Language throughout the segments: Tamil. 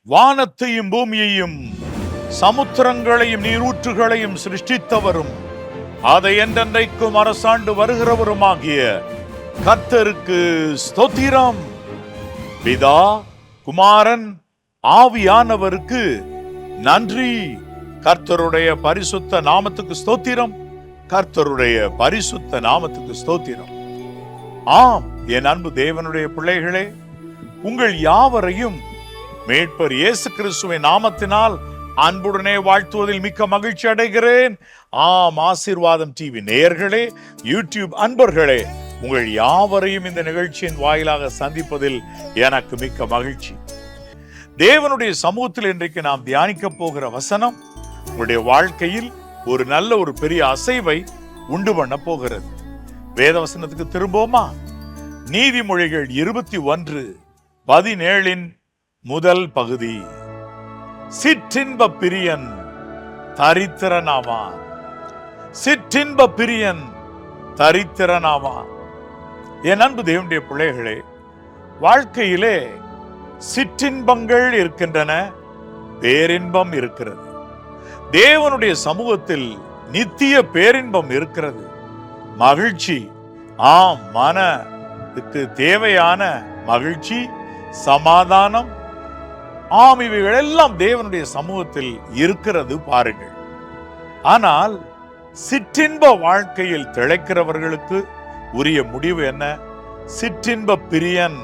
வானத்தையும் பூமியையும் சமுத்திரங்களையும் நீரூற்றுகளையும் சிருஷ்டித்தவரும் அதை என்றென்றைக்கும் அரசாண்டு வருகிறவருமாகிய கர்த்தருக்கு ஸ்தோத்திரம். பிதா, குமாரன், ஆவியானவருக்கு நன்றி. கர்த்தருடைய பரிசுத்த நாமத்துக்கு ஸ்தோத்திரம். கர்த்தருடைய பரிசுத்த நாமத்துக்கு ஸ்தோத்திரம். ஆம், என் அன்பு தேவனுடைய பிள்ளைகளே, உங்கள் யாவரையும் மீட்பர் இயேசு கிறிஸ்துவின் நாமத்தினால் அன்புடனே வாழ்த்துவதில் மிக்க மகிழ்ச்சி அடைகிறேன். ஆம், ஆசீர்வாதம் டிவி நேயர்களே, யூடியூப் அன்பர்களே, உங்கள் யாவரையும் இந்த நிகழ்ச்சியின் வாயிலாக சந்திப்பதில் எனக்கு மிக்க மகிழ்ச்சி. தேவனுடைய சமூகத்தில் இன்றைக்கு நாம் தியானிக்க போகிற வசனம் உங்களுடைய வாழ்க்கையில் ஒரு நல்ல ஒரு பெரிய அசைவை உண்டு பண்ண போகிறது. வேத வசனத்துக்கு திரும்புவோமா? நீதிமொழிகள் 21:17 முதல் பகுதி. சிற்றின்ப பிரியன் தரித்திரனாவான். சிற்றின்ப பிரியன் தரித்திரனாவான். என் அன்பு தேவனுடைய பிள்ளைகளே, வாழ்க்கையிலே சிற்றின்பங்கள் இருக்கின்றன, பேரின்பம் இருக்கிறது. தேவனுடைய சமூகத்தில் நித்திய பேரின்பம் இருக்கிறது, மகிழ்ச்சி. ஆம், மனதுக்கு தேவையான மகிழ்ச்சி, சமாதானம், ஆம், இவைகள் எல்லாம் தேவனுடைய சமூகத்தில் இருக்கிறது பாருங்கள். ஆனால் சிற்றின்ப வாழ்க்கையில் திளைக்கிறவர்களுக்கு உரிய முடிவு என்ன? சிற்றின்ப பிரியன்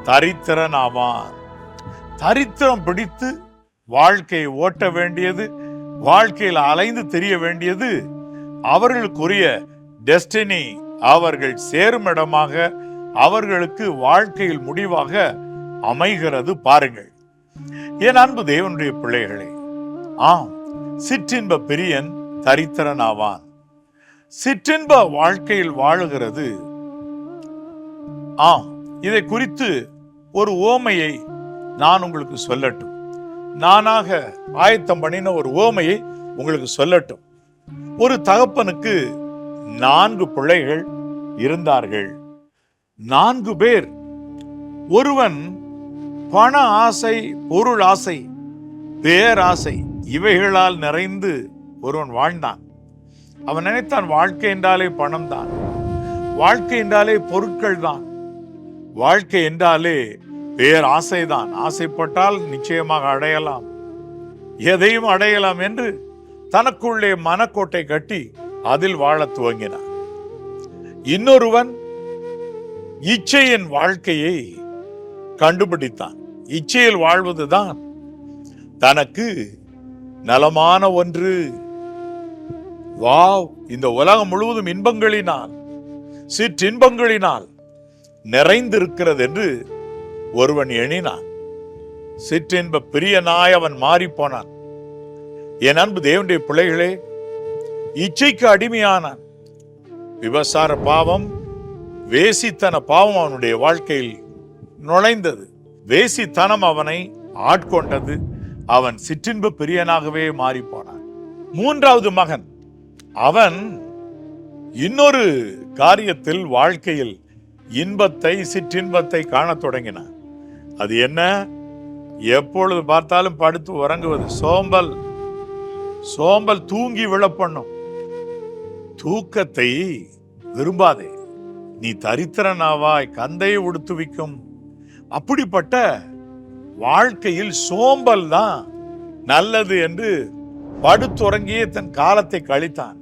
தரித்திரன் ஆவான். தரித்திரம் பிடித்து வாழ்க்கையை ஓட்ட வேண்டியது, வாழ்க்கையில் அலைந்து தெரிய வேண்டியது அவர்களுக்குரிய டெஸ்டினி, அவர்கள் சேரும் இடமாக, அவர்களுக்கு வாழ்க்கையில் முடிவாக அமைகிறது பாருங்கள். என் அன்பு தேவனுடைய பிள்ளைகளே, ஆம், சிற்றின்ப பிரியன் தரித்திரன் ஆவான். சிற்றின்ப வாழ்க்கையில் வாழுகிறது. ஆம், இதை குறித்து ஒரு ஓமையை நான் உங்களுக்கு சொல்லட்டும். நானாக ஆயத்தம் பண்ணின ஒரு ஓமையை உங்களுக்கு சொல்லட்டும். ஒரு தகப்பனுக்கு 4 பிள்ளைகள் இருந்தார்கள். 4 பேர். ஒருவன் பண ஆசை, பொருள் ஆசை, பேராசை இவைகளால் நிறைந்து ஒருவன் வாழ்ந்தான். அவன் நினைத்தான், வாழ்க்கை என்றாலே பணம் தான், வாழ்க்கை என்றாலே பொருட்கள் தான், வாழ்க்கை என்றாலே பேராசைதான். ஆசைப்பட்டால் நிச்சயமாக அடையலாம், எதையும் அடையலாம் என்று தனக்குள்ளே மனக்கோட்டை கட்டி அதில் வாழ துவங்கினான். இன்னொருவன் இச்சையின் வாழ்க்கையை கண்டுபிடித்தான். இச்சையில் வாழ்வதுதான் தனக்கு நலமான ஒன்று. வாவ், இந்த உலகம் முழுவதும் இன்பங்களினால், சிற்றின்பங்களினால் நிறைந்திருக்கிறது என்று ஒருவன் எண்ணினான். சிற்றின்ப பிரியனாய் அவன் மாறி போனான். என் அன்பு தேவனுடைய பிள்ளைகளே, இச்சைக்கு அடிமையானான். விபசார பாவம், வேசித்தன பாவம் அவனுடைய வாழ்க்கையில் நுழைந்தது. வேசித்தனம் அவனை ஆட்கொண்டது. அவன் சிற்றின்ப பிரியனாகவே மாறி போனான். 3வது மகன், அவன் இன்னொரு காரியத்தில் வாழ்க்கையில் இன்பத்தை, சிற்றின்பத்தை காணத் தொடங்கினான். அது என்ன? எப்பொழுது பார்த்தாலும் படுத்து உறங்குவது, சோம்பல். சோம்பல் தூங்கி விழப்பண்ணும். தூக்கத்தை விரும்பாதே, நீ தரித்திரனாவாய், கந்தையை உடுத்துவிக்கும். அப்படிப்பட்ட வாழ்க்கையில் சோம்பல் தான் நல்லது என்று படுத்துறங்கியே தன் காலத்தை கழித்தான்.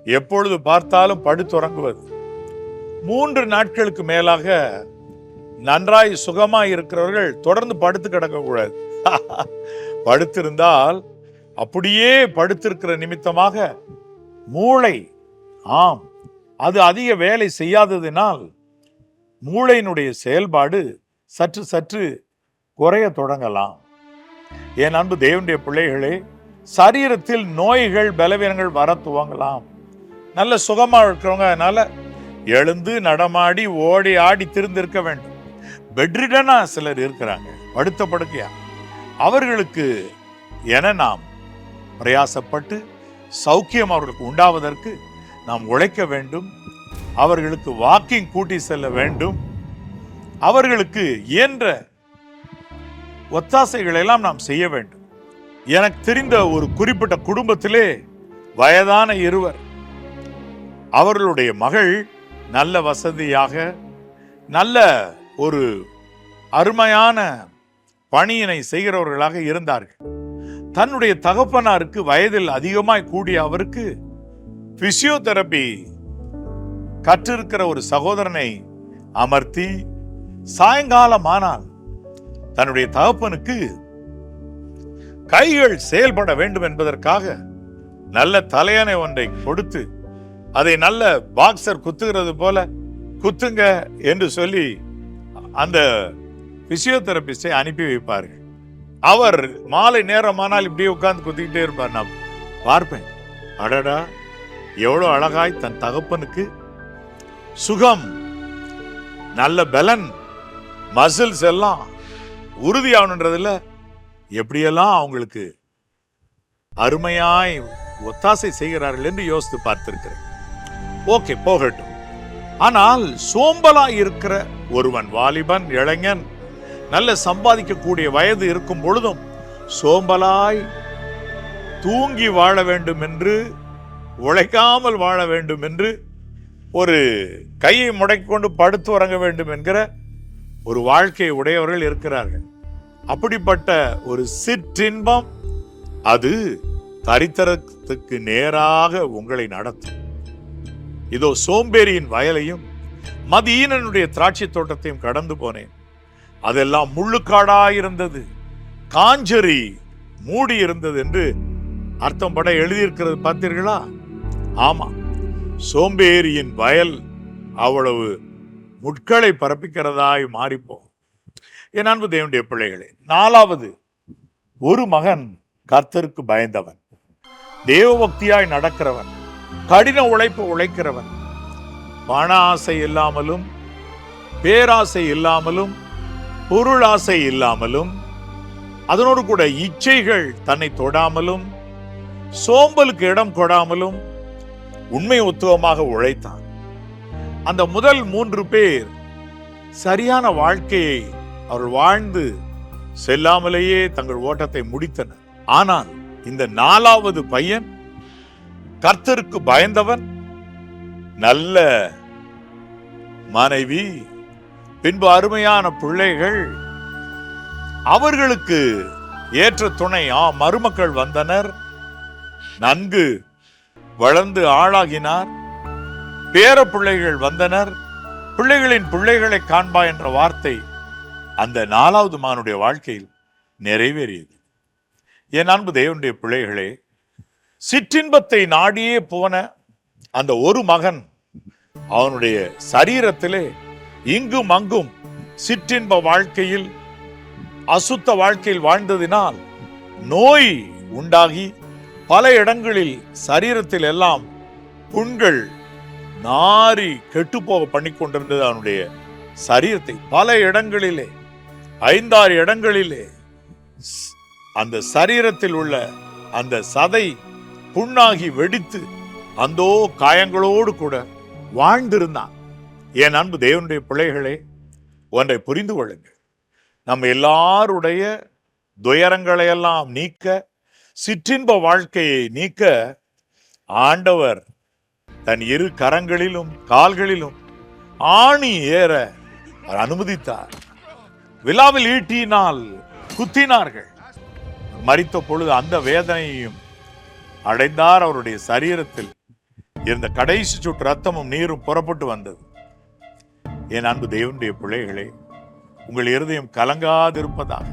எப்பொழுது பார்த்தாலும் படுத்துறங்குவது. 3 நாட்களுக்கு மேலாக நன்றாய் சுகமாய் இருக்கிறவர்கள் தொடர்ந்து படுத்து கிடக்கக்கூடாது. படுத்திருந்தால் அப்படியே படுத்திருக்கிற நிமித்தமாக மூளை, ஆம், அது அதிக வேலை செய்யாததினால் மூளையினுடைய செயல்பாடு சற்று சற்று குறைய தொடங்கலாம். என் அன்பு தேவனுடைய பிள்ளைகளே, சரீரத்தில் நோய்கள், பலவீனங்கள் வர துவங்கலாம். நல்ல சுகமா இருக்கிறவங்க அதனால எழுந்து நடமாடி ஓடி ஆடி திருந்திருக்க வேண்டும். பெட்ரிடனா சிலர் இருக்கிறாங்க, படுத்த படுக்கையா. அவர்களுக்கு என நாம் பிரயாசப்பட்டு சௌக்கியம் அவர்களுக்கு உண்டாவதற்கு நாம் உழைக்க வேண்டும். அவர்களுக்கு வாக்கிங் கூட்டி செல்ல வேண்டும். அவர்களுக்கு இயன்ற ஒத்தாசைகளை எல்லாம் நாம் செய்ய வேண்டும். எனக்கு தெரிந்த ஒரு குறிப்பிட்ட குடும்பத்திலே வயதான இருவர், அவர்களுடைய மகள் நல்ல வசதியாக நல்ல ஒரு அருமையான பணியினை செய்கிறவர்களாக இருந்தார்கள். தன்னுடைய தகப்பனாருக்கு வயதில் அதிகமாய் கூடிய அவருக்கு பிசியோதெரபி கற்றிருக்கிற ஒரு சகோதரனை அமர்த்தி சாயங்காலம் ஆனால் தன்னுடைய தகப்பனுக்கு கைகள் செயல்பட வேண்டும் என்பதற்காக நல்ல தலையணை ஒன்றை கொடுத்து அதை நல்ல பாக்ஸர் குத்துகிறது போல குத்துங்க என்று சொல்லி அந்த பிசியோதெரபிஸ்டை அனுப்பி வைப்பார்கள். அவர் மாலை நேரமானால் இப்படியே உட்கார்ந்து குத்திக்கிட்டே இருப்பார். நான் பார்ப்பேன், அடடா எவ்வளவு அழகாய் தன் தகப்பனுக்கு சுகம், நல்ல பலன், மசில்ஸ் எல்லாம் உறுதியாகணுன்றதுல எப்படியெல்லாம் அவங்களுக்கு அருமையாய் ஒத்தாசை செய்கிறார்கள் என்று யோசித்து பார்த்திருக்கிறேன். ஓகே, போகட்டும். ஆனால் சோம்பலாய் இருக்கிற ஒருவன், வாலிபன், இளைஞன், நல்ல சம்பாதிக்கக்கூடிய வயது இருக்கும் பொழுதும் சோம்பலாய் தூங்கி வாழ வேண்டும் என்று, உழைக்காமல் வாழ வேண்டும் என்று, ஒரு கையை முடக்கிக்கொண்டு படுத்து உறங்க வேண்டும் என்கிற ஒரு வாழ்க்கையை உடையவர்கள் இருக்கிறார்கள். அப்படிப்பட்ட ஒரு சிற்றின்பம் அது தரித்திரத்துக்கு நேராக உங்களை நடத்தும். இதோ சோம்பேறியின் வயலையும் மதியீனனுடைய திராட்சை தோட்டத்தையும் கடந்து போனேன். அதெல்லாம் முள்ளுக்காடாயிருந்தது, காஞ்சரி மூடி இருந்தது என்று அர்த்தம் பட எழுதியிருக்கிறது. பார்த்தீர்களா? ஆமா, சோம்பேறியின் வயல் அவ்வளவு முட்களை பரப்பிக்கிறதாய் மாறிப்போம். என் அன்பு தேவனுடைய பிள்ளைகளே, 4வது, ஒரு மகன் கர்த்தருக்கு பயந்தவன், தேவபக்தியாய் நடக்கிறவன், கடின உழைப்பு உழைக்கிறவன், பண ஆசை இல்லாமலும் பேராசை இல்லாமலும் பொருளாசை இல்லாமலும் அதனோடு கூட இச்சைகள் தன்னை தொடாமலும் சோம்பலுக்கு இடம் கொடாமலும் உண்மை உத்துவமாக உழைத்தான். அந்த முதல் 3 பேர் சரியான வாழ்க்கையை அவர்கள் வாழ்ந்து செல்லாமலேயே தங்கள் ஓட்டத்தை முடித்தனர். ஆனால் இந்த 4வது பையன் கர்த்தருக்கு பயந்தவன், நல்ல மனைவி, பின்பு அருமையான பிள்ளைகள், அவர்களுக்கு ஏற்ற துணை மருமக்கள் வந்தனர், நன்கு வளர்ந்து ஆளாகினார், பேர பிள்ளைகள் வந்தனர், பிள்ளைகளின் பிள்ளைகளை காண்பா என்ற வார்த்தை அந்த 4வது மகனுடைய வாழ்க்கையில் நிறைவேறியது. என் அன்பு தேவனுடைய பிள்ளைகளே, சிற்றின்பத்தை நாடியே போன அந்த ஒரு மகன் அவனுடைய சரீரத்திலே இங்கும் அங்கும் சிற்றின்ப வாழ்க்கையில், அசுத்த வாழ்க்கையில் வாழ்ந்ததினால் நோய் உண்டாகி பல இடங்களில் சரீரத்தில் எல்லாம் புண்கள் நாரி கெட்டுப்போக பண்ணி கொண்டிருந்தது. அவனுடைய சரீரத்தை பல இடங்களிலே, 5-6 இடங்களிலே அந்த சரீரத்தில் உள்ள அந்த சதை புண்ணாகி வெடித்து அந்தோ காயங்களோடு கூட வாழ்ந்திருந்தான். என் அன்பு தேவனுடைய பிள்ளைகளே, ஒன்றை புரிந்து கொள்ளுங்கள். நம்ம எல்லாருடைய துயரங்களை எல்லாம் நீக்க, சிற்றின்ப வாழ்க்கையை நீக்க ஆண்டவர் தன் 2 கரங்களிலும் கால்களிலும் ஆணி ஏற அனுமதித்தார். விலாவில் ஈட்டினால் குத்தினார்கள். மரித்த பொழுது அந்த வேதனையையும் அடைந்தார். அவருடைய சரீரத்தில் இருந்த கடைசி சொட்டு ரத்தமும் நீரும் புறப்பட்டு வந்தது. என் அன்பு தேவனுடைய பிள்ளைகளே, உங்கள் இருதயம் கலங்காதிருப்பதாக,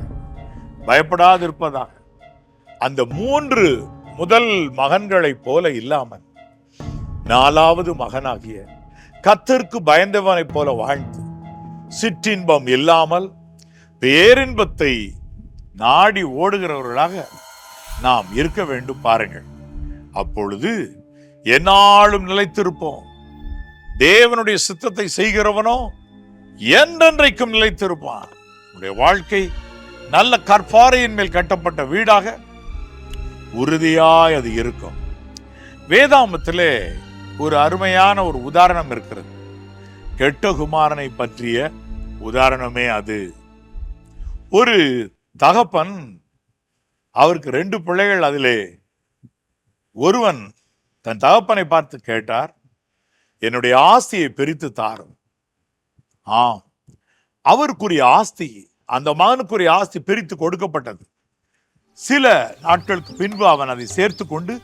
பயப்படாதிருப்பதாக. அந்த 3 முதல் மகன்களைப் போல இல்லாமல் 4வது மகனாகிய கர்த்தருக்கு பயந்தவனைப் போல வாழ்ந்து சிற்றின்பம் இல்லாமல் பேரின்பத்தை நாடி ஓடுகிறவர்களாக நாம் இருக்க வேண்டும். பாருங்கள், அப்பொழுது எந்நாளும் நிலைத்திருப்போம். தேவனுடைய சித்தத்தை செய்கிறவனோ என்றென்றைக்கும் நிலைத்திருப்பான். உடைய வாழ்க்கை நல்ல கற்பாறையின் மேல் கட்டப்பட்ட வீடாக உறுதியாய் அது இருக்கும். வேதாமத்திலே ஒரு அருமையான ஒரு உதாரணம் இருக்கிறது. கெட்ட குமாரனை பற்றிய உதாரணமே அது. ஒரு தகப்பன் அவருக்கு 2 பிள்ளைகள். அதிலே ஒருவன் தன் தகப்பனை பார்த்து கேட்டார், என்னுடைய ஆஸ்தியை பிரித்து தாரும். ஆம், அவருக்குரிய ஆஸ்தி, அந்த மகனுக்குரிய ஆஸ்தி பிரித்து கொடுக்கப்பட்டது. சில நாட்களுக்கு பின்பு அவன் அதை சேர்த்து கொண்டு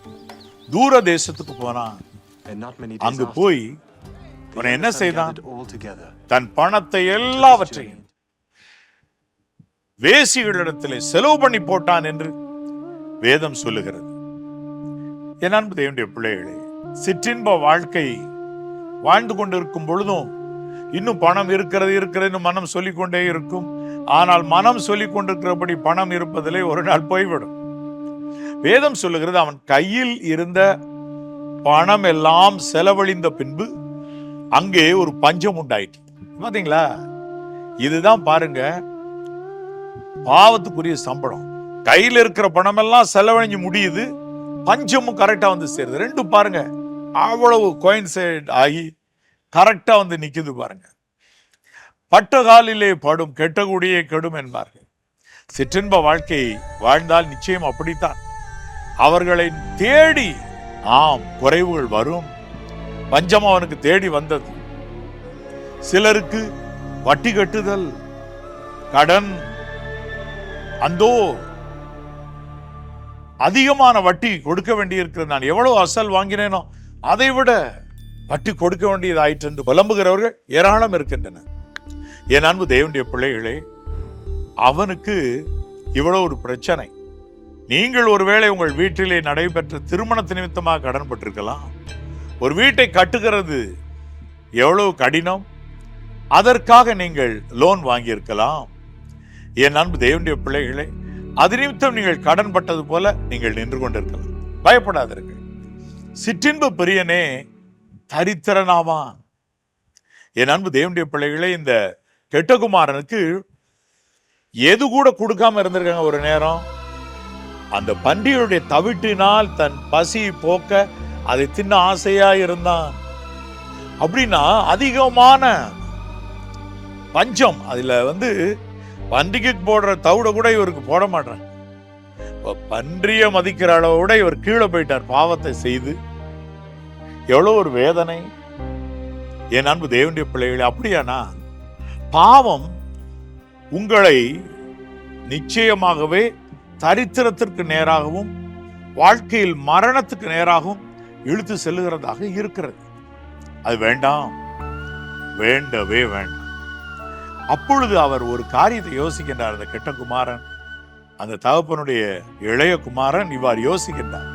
தூர தேசத்துக்கு போனான். அங்கு போய் அவன் என்ன செய்தான்? தன் பணத்தை எல்லாவற்றையும் வேசிகளிடத்திலே செலவு பண்ணி போட்டான் என்று வேதம் சொல்லுகிறது. என் அன்பு தேவனுடைய பிள்ளைகளே, சிற்றின்ப வாழ்க்கை வாழ்ந்து கொண்டிருக்கும் பொழுதும் இன்னும் பணம் இருக்கிறது மனம் சொல்லிக்கொண்டே இருக்கும். ஆனால் மனம் சொல்லிக் கொண்டிருக்கிறபடி பணம் இருப்பதிலே ஒரு நாள் போய்விடும். வேதம் சொல்லுகிறது, அவன் கையில் இருந்த பணம் எல்லாம் செலவழிந்த பின்பு அங்கே ஒரு பஞ்சம் உண்டாயிற்று. பாத்தீங்களா? இதுதான் பாருங்க பாவத்துக்குரிய சம்பளம். கையில் இருக்கிற பணம் எல்லாம் செலவழிஞ்சு முடியுது, பஞ்சமும் கரெக்டா வந்து சேருது. ரெண்டும் பாருங்க அவ்வளவு கோயின்சைட் ஆகி கரெக்டா வந்து நிக்குது பாருங்க. பட்ட காலிலே படும் கெட்ட குடியே கெடும் என்பார்கள். சிற்றின்ப வாழ்க்கை வாழ்ந்தால் நிச்சயம் அப்படித்தான். அவர்களை தேடி குறைவுகள் வரும். பஞ்சம் அவனுக்கு தேடி வந்தது. சிலருக்கு வட்டி கட்டுதல், கடன், அந்தோ அதிகமான வட்டி கொடுக்க வேண்டியிருக்கிறது. நான் எவ்வளவு அசல் வாங்கினேனோ அதை விட வட்டி கொடுக்க வேண்டியது ஆயிற்று என்று புலம்புகிறவர்கள் ஏராளம் இருக்கின்றனர். என் அன்பு தேவனுடைய பிள்ளைகளே, அவனுக்கு இவ்வளவு ஒரு பிரச்சனை. நீங்கள் ஒருவேளை உங்கள் வீட்டிலே நடைபெற்ற திருமணத்து நிமித்தமாக கடன் பட்டிருக்கலாம். ஒரு வீட்டை கட்டுகிறது எவ்வளவு கடினம், அதற்காக நீங்கள் லோன் வாங்கியிருக்கலாம். என் அன்பு தேவனுடைய பிள்ளைகளே, அது நிமித்தம் நீங்கள் கடன் பட்டது போல நீங்கள் நின்று கொண்டிருக்கலாம். பயப்படாதீர்கள். சிற்றின்ப பிரியனே தரித்திரனாவான். என் அன்பு தேவனுடைய பிள்ளைகளே, இந்த கெட்டகுமாரனுக்கு எது கூட கொடுக்காம இருந்திருக்காங்க. ஒரு நேரம் அந்த பன்றிகளுடைய தவிட்டினால் தன் பசியை போக்க அதை தின்ன ஆசையா இருந்தான். அப்படின்னா அதிகமான பஞ்சம். அதுல பன்றிக்கு போடுற தவிட கூட இவருக்கு போட மாட்டாங்க. பன்றிய மதிக்கிற அளவோட இவர் கீழே போயிட்டார் பாவத்தை செய்து. எவ்வளவு ஒரு வேதனை. என் அன்பு தேவனுடைய பிள்ளைகளே, அப்படியானா பாவம் உங்களை நிச்சயமாகவே தரித்திரத்திற்கு நேராகவும் வாழ்க்கையில் மரணத்துக்கு நேராகவும் இழுத்து செல்லுகிறதாக இருக்கிறது. அது வேண்டாம், வேண்டவே வேண்டாம். அப்பொழுது அவர் ஒரு காரியத்தை யோசிக்கின்றார். அந்த கெட்ட குமாரன், அந்த தகப்பனுடைய இளைய குமாரன் இவ்வாறு யோசிக்கின்றார்.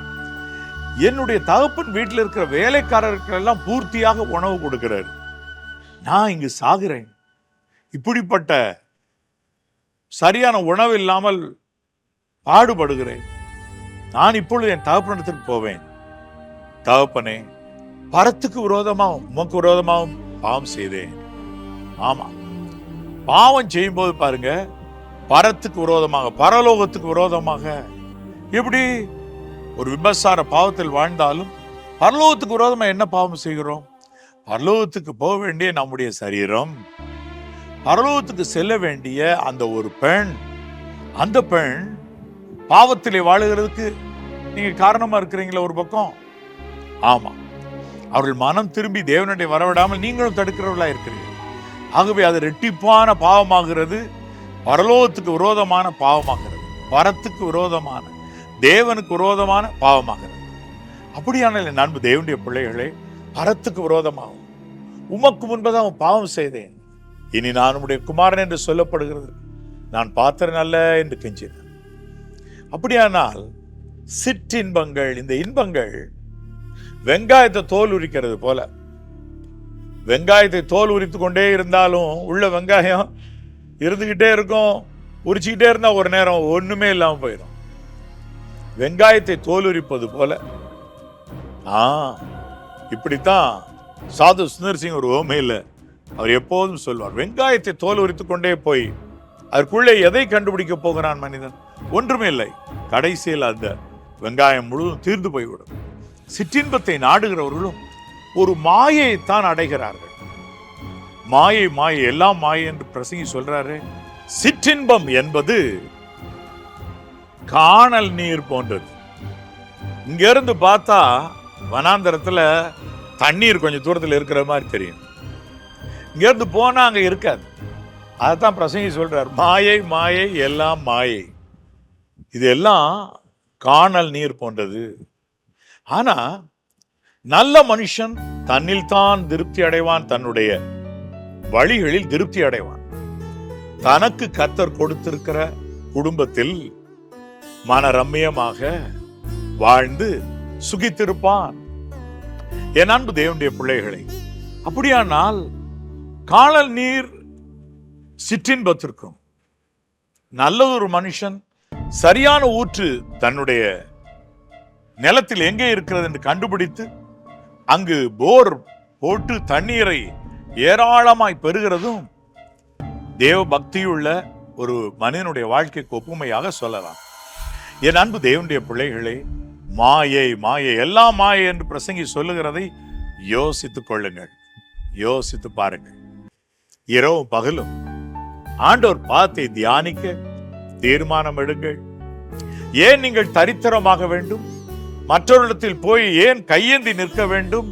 என்னுடைய தகப்பன் வீட்டில் இருக்கிற வேலைக்காரர்கள் எல்லாம் பூர்த்தியாக உணவு கொடுக்கிறார். நான் இங்கு சாகிறேன். இப்படிப்பட்ட சரியான உணவு இல்லாமல் பாடுபடுகிறேன். நான் இப்பொழுது என் தகப்பனிடத்திற்கு போவேன். தகப்பனே, பரத்துக்கு விரோதமாகவும் உமக்கு விரோதமாகவும் பாவம் செய்தேன். ஆமா, பாவம் செய்யும் போது பாருங்க, பரத்துக்கு விரோதமாக, பரலோகத்துக்கு விரோதமாக. எப்படி ஒரு விபச்சார பாவத்தில் வாழ்ந்தாலும் பரலோகத்துக்கு விரோதமாக என்ன பாவம் செய்கிறோம்? பரலோகத்துக்கு போக வேண்டிய நம்முடைய சரீரம், பரலோகத்துக்கு செல்ல வேண்டிய அந்த ஒரு பெண், அந்த பெண் பாவத்திலே வாழுகிறதுக்கு நீங்க காரணமா இருக்கிறீங்களா? ஒரு பக்கம் ஆமா, அவர்கள் மனம் திரும்பி தேவனுடைய வரவிடாமல் நீங்களும் தடுக்கிறவர்களா இருக்கிறீர்கள். ஆகவே அது ரெட்டிப்பான பாவமாகிறது, பரலோகத்துக்கு விரோதமான பாவமாகிறது, பரத்துக்கு விரோதமான, தேவனுக்கு விரோதமான பாவமாகிறது. அப்படியான அன்பு தேவனுடைய பிள்ளைகளே, பரத்துக்கு விரோதமாகும். உமக்கு முன்பதாக பாவம் செய்தேன், இனி நான் உம்முடைய குமாரன் என்று சொல்லப்படுகிறது, நான் பாத்திரன் அல்ல என்று கெஞ்சினேன். அப்படியானால் சிற்றின்பங்கள், இந்த இன்பங்கள் வெங்காயத்தை தோல் உரிக்கிறது போல. வெங்காயத்தை தோல் உரித்து கொண்டே இருந்தாலும் உள்ள வெங்காயம் இருந்துகிட்டே இருக்கும். உரிச்சுக்கிட்டே இருந்தா ஒரு நேரம் ஒண்ணுமே இல்லாம போயிடும். வெங்காயத்தை தோல் உரிப்பது போல. இப்படித்தான் சாது சுந்தர் சிங் ஒரு ஓமையில் அவர் எப்போதும் சொல்வார், வெங்காயத்தை தோல் உரித்து கொண்டே போய் அதற்குள்ளே எதை கண்டுபிடிக்க போகிறான் மனிதன்? ஒன்றுமே இல்லை. கடைசியில் அந்த வெங்காயம் முழுவதும் தீர்ந்து போய்விடும். சிற்றின்பத்தை நாடுகிறவர்களும் ஒரு மாயைத்தான் அடைகிறார்கள். மாயை, மாயை, எல்லாம் மாயை என்று பிரசங்கி சொல்றாரு. சிற்றின்பம் என்பது காணல் நீர் போன்றது. இங்க இருந்து பார்த்தா வனாந்தரத்துல தண்ணீர் கொஞ்சம் தூரத்தில் இருக்கிற மாதிரி தெரியும். இங்க இருந்து போனா அங்க இருக்காது. அதான் பிரசங்கி சொல்றார், மாயை மாயை எல்லாம் மாயை, இது எல்லாம் காணல் நீர் போன்றது. ஆனா நல்ல மனுஷன் தன்னில் தான் திருப்தி அடைவான், தன்னுடைய வழிகளில் திருப்தி அடைவான். தனக்கு கர்த்தர் கொடுத்திருக்கிற குடும்பத்தில் மனரம்யமாக வாழ்ந்து சுகித்திருப்பான். என் அன்பு தேவனுடைய பிள்ளைகளை, அப்படியானால் காணல் நீர் சிற்றின்பத்திற்கும் நல்லதொரு மனுஷன் சரியான ஊற்று தன்னுடைய நிலத்தில் எங்கே இருக்கிறது என்று கண்டுபிடித்து அங்கு போர் போட்டு தண்ணீரை ஏராளமாய் பெறுகிறதும் தேவ பக்தியுள்ள ஒரு மனிதனுடைய வாழ்க்கைக்கு ஒப்புமையாக சொல்லலாம். என் அன்பு தேவனுடைய பிள்ளைகளே, மாயை மாயை எல்லாம் மாயை என்று பிரசங்கி சொல்லுகிறதை யோசித்துக் கொள்ளுங்கள், யோசித்து பாருங்கள். இரவும் பகலும் ஆண்டவர் பாத்தை தியானிக்க தீர்மானம் எடுங்கள். ஏன் நீங்கள் தரித்திரமாக வேண்டும்? மற்றவரிடத்தில் போய் ஏன் கையேந்தி நிற்க வேண்டும்?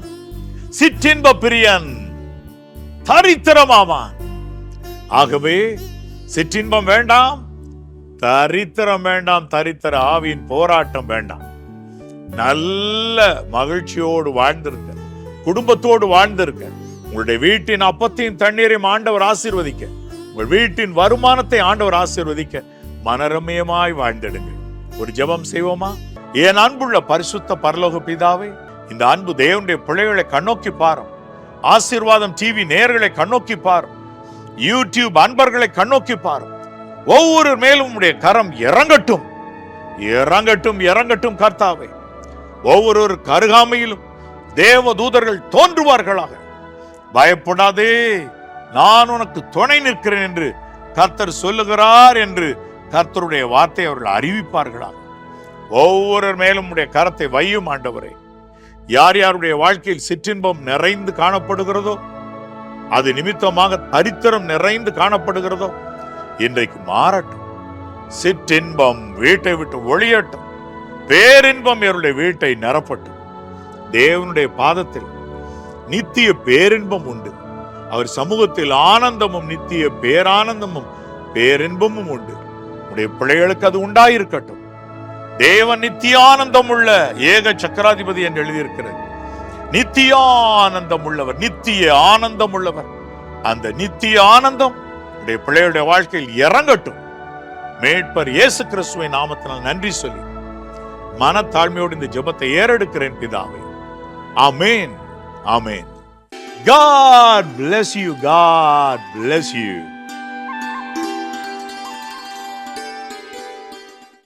சிற்றின்ப பிரியன் தரித்திரமாவான். ஆகவே சிற்றின்பம் வேண்டாம், தரித்திரம் வேண்டாம், தரித்திர ஆவியின் போராட்டம் வேண்டாம். நல்ல மகிழ்ச்சியோடு வாழ்ந்திருக்க, குடும்பத்தோடு வாழ்ந்திருக்க, உங்களுடைய வீட்டின் அப்பத்தையும் தண்ணீரையும் ஆண்டவர் ஆசீர்வதிக்க, உங்கள் வீட்டின் வருமானத்தை ஆண்டவர் ஆசீர்வதிக்க மனரம்யமாய் வாழ்ந்திடுங்க. ஒரு ஜெபம் செய்வோமா? என் அன்புள்ள பரிசுத்த பரலோக பிதாவே, இந்த அன்பு தேவனுடைய பிள்ளைகளை கண்ணோக்கி பாரும். ஆசீர்வாதம் டிவி நேயர்களை கண்ணோக்கி பாரும். யூடியூப் அன்பர்களை கண்ணோக்கி பாரும். ஒவ்வொரு மேலும் உடைய கரம் இறங்கட்டும், இறங்கட்டும், இறங்கட்டும் கர்த்தாவே. ஒவ்வொரு கருகாமையிலும் தேவ தூதர்கள் தோன்றுவார்களாக. பயப்படாதே, நான் உனக்கு துணை நிற்கிறேன் என்று கர்த்தர் சொல்லுகிறார் என்று கர்த்தருடைய வார்த்தை அவர்கள் அறிவிப்பார்களாக. ஒவ்வொரு மேலும் உடைய கரத்தை வையும் ஆண்டவரே. யார் யாருடைய வாழ்க்கையில் சிற்றின்பம் நிறைந்து காணப்படுகிறதோ, அது நிமித்தமாக தரித்திரம் நிறைந்து காணப்படுகிறதோ, இன்றைக்கு மாறட்டும். சிற்றின்பம் வீட்டை விட்டு ஒளியட்டும். பேரின்பம் இவருடைய வீட்டை நிரப்பட்டும். தேவனுடைய பாதத்தில் நித்திய பேரின்பம் உண்டு. அவர் சமூகத்தில் ஆனந்தமும் நித்திய பேரானந்தமும் பேரின்பமும் உண்டு. உடைய பிள்ளைகளுக்கு அது உண்டாயிருக்கட்டும். தேவன் நித்தியானந்தம் உள்ள ஏக சக்கராதிபதி என்று எழுதியிருக்கிறது. நித்தியானந்தம் உள்ளவர், நித்திய ஆனந்தம் உள்ளவர். அந்த நித்திய ஆனந்தம் உடைய பிள்ளைகளுடைய வாழ்க்கையில் இறங்கட்டும். மேட்பர் இயேசு கிறிஸ்துவின் நாமத்தினால் நன்றி சொல்லி மனத்தாழ்மையோடு இந்த ஜெபத்தை ஏறெடுக்கிறேன் பிதாவே. ஆமென், ஆமென். God bless you. God bless you.